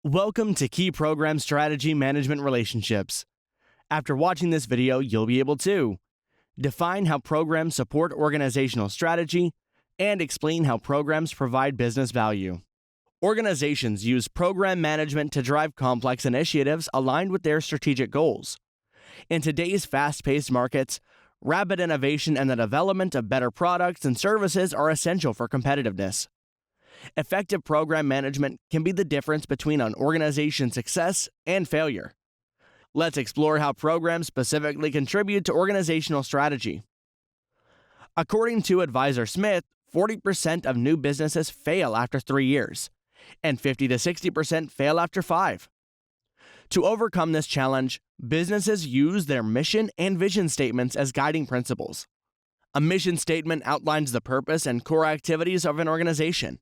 Welcome to Key Program Strategy Management Relationships. After watching this video, you'll be able to define how programs support organizational strategy and explain how programs provide business value. Organizations use program management to drive complex initiatives aligned with their strategic goals. In today's fast-paced markets, rapid innovation and the development of better products and services are essential for competitiveness. Effective program management can be the difference between an organization's success and failure. Let's explore how programs specifically contribute to organizational strategy. According to Advisor Smith, 40% of new businesses fail after 3 years, and 50 to 60% fail after 5. To overcome this challenge, businesses use their mission and vision statements as guiding principles. A mission statement outlines the purpose and core activities of an organization.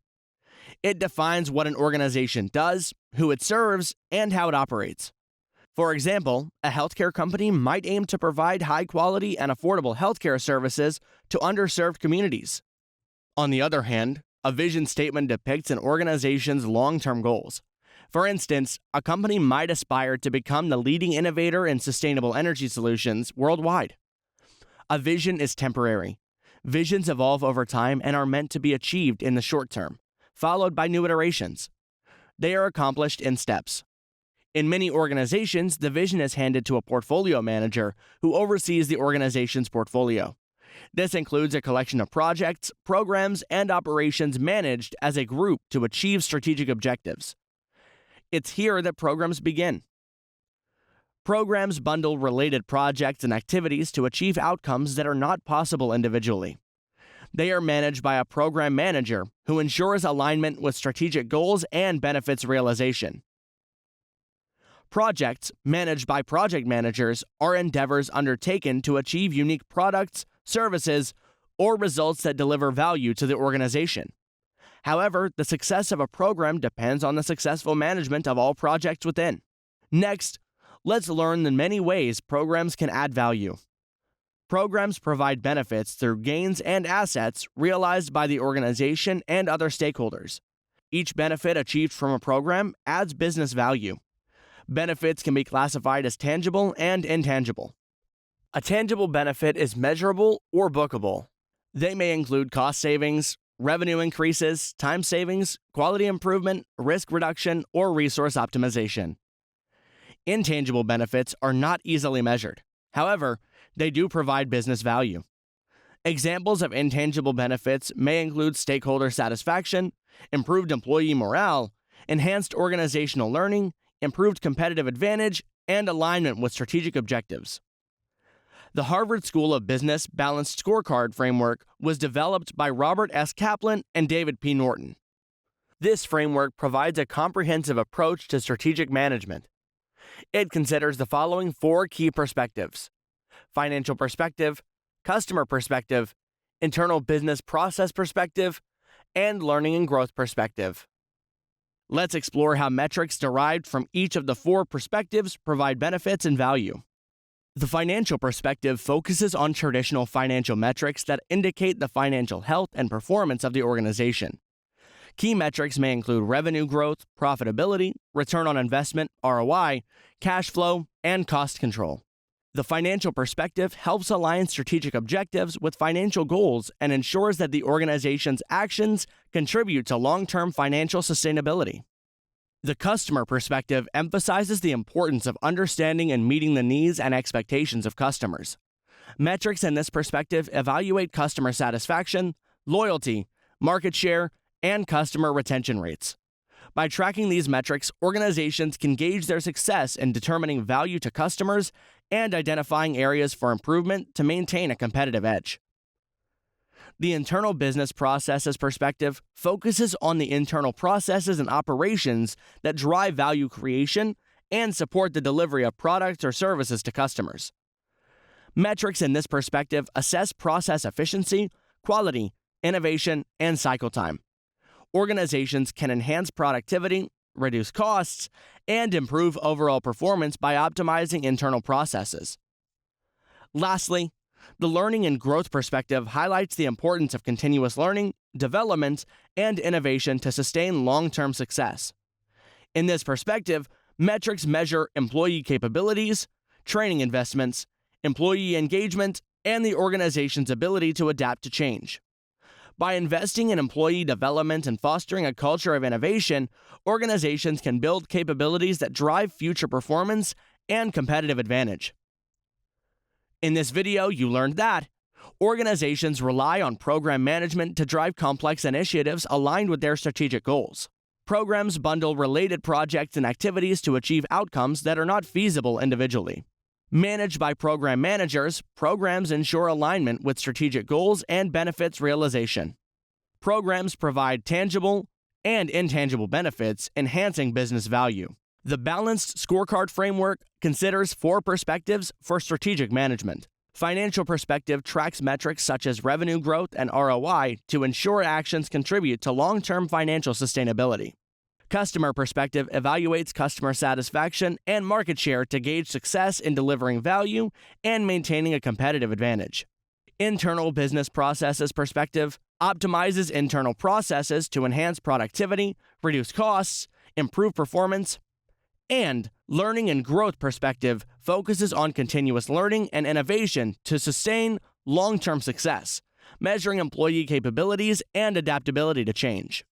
It defines what an organization does, who it serves, and how it operates. For example, a healthcare company might aim to provide high-quality and affordable healthcare services to underserved communities. On the other hand, a vision statement depicts an organization's long-term goals. For instance, a company might aspire to become the leading innovator in sustainable energy solutions worldwide. A vision is temporary. Visions evolve over time and are meant to be achieved in the short term, followed by new iterations. They are accomplished in steps. In many organizations, the vision is handed to a portfolio manager who oversees the organization's portfolio. This includes a collection of projects, programs, and operations managed as a group to achieve strategic objectives. It's here that programs begin. Programs bundle related projects and activities to achieve outcomes that are not possible individually. They are managed by a program manager who ensures alignment with strategic goals and benefits realization. Projects managed by project managers are endeavors undertaken to achieve unique products, services, or results that deliver value to the organization. However, the success of a program depends on the successful management of all projects within. Next, let's learn the many ways programs can add value. Programs provide benefits through gains and assets realized by the organization and other stakeholders. Each benefit achieved from a program adds business value. Benefits can be classified as tangible and intangible. A tangible benefit is measurable or bookable. They may include cost savings, revenue increases, time savings, quality improvement, risk reduction, or resource optimization. Intangible benefits are not easily measured. However, they do provide business value. Examples of intangible benefits may include stakeholder satisfaction, improved employee morale, enhanced organizational learning, improved competitive advantage, and alignment with strategic objectives. The Harvard School of Business Balanced Scorecard Framework was developed by Robert S. Kaplan and David P. Norton. This framework provides a comprehensive approach to strategic management. It considers the following 4 key perspectives: financial perspective, customer perspective, internal business process perspective, and learning and growth perspective. Let's explore how metrics derived from each of the 4 perspectives provide benefits and value. The financial perspective focuses on traditional financial metrics that indicate the financial health and performance of the organization. Key metrics may include revenue growth, profitability, return on investment, ROI, cash flow, and cost control. The financial perspective helps align strategic objectives with financial goals and ensures that the organization's actions contribute to long-term financial sustainability. The customer perspective emphasizes the importance of understanding and meeting the needs and expectations of customers. Metrics in this perspective evaluate customer satisfaction, loyalty, market share, and customer retention rates. By tracking these metrics, organizations can gauge their success in determining value to customers and identifying areas for improvement to maintain a competitive edge. The internal business processes perspective focuses on the internal processes and operations that drive value creation and support the delivery of products or services to customers. Metrics in this perspective assess process efficiency, quality, innovation, and cycle time. Organizations can enhance productivity, reduce costs, and improve overall performance by optimizing internal processes. Lastly, the learning and growth perspective highlights the importance of continuous learning, development, and innovation to sustain long-term success. In this perspective, metrics measure employee capabilities, training investments, employee engagement, and the organization's ability to adapt to change. By investing in employee development and fostering a culture of innovation, organizations can build capabilities that drive future performance and competitive advantage. In this video, you learned that organizations rely on program management to drive complex initiatives aligned with their strategic goals. Programs bundle related projects and activities to achieve outcomes that are not feasible individually. Managed by program managers, programs ensure alignment with strategic goals and benefits realization. Programs provide tangible and intangible benefits, enhancing business value. The Balanced Scorecard Framework considers 4 perspectives for strategic management. Financial perspective tracks metrics such as revenue growth and ROI to ensure actions contribute to long-term financial sustainability. Customer perspective evaluates customer satisfaction and market share to gauge success in delivering value and maintaining a competitive advantage. Internal business processes perspective optimizes internal processes to enhance productivity, reduce costs, improve performance, and learning and growth perspective focuses on continuous learning and innovation to sustain long-term success, measuring employee capabilities and adaptability to change.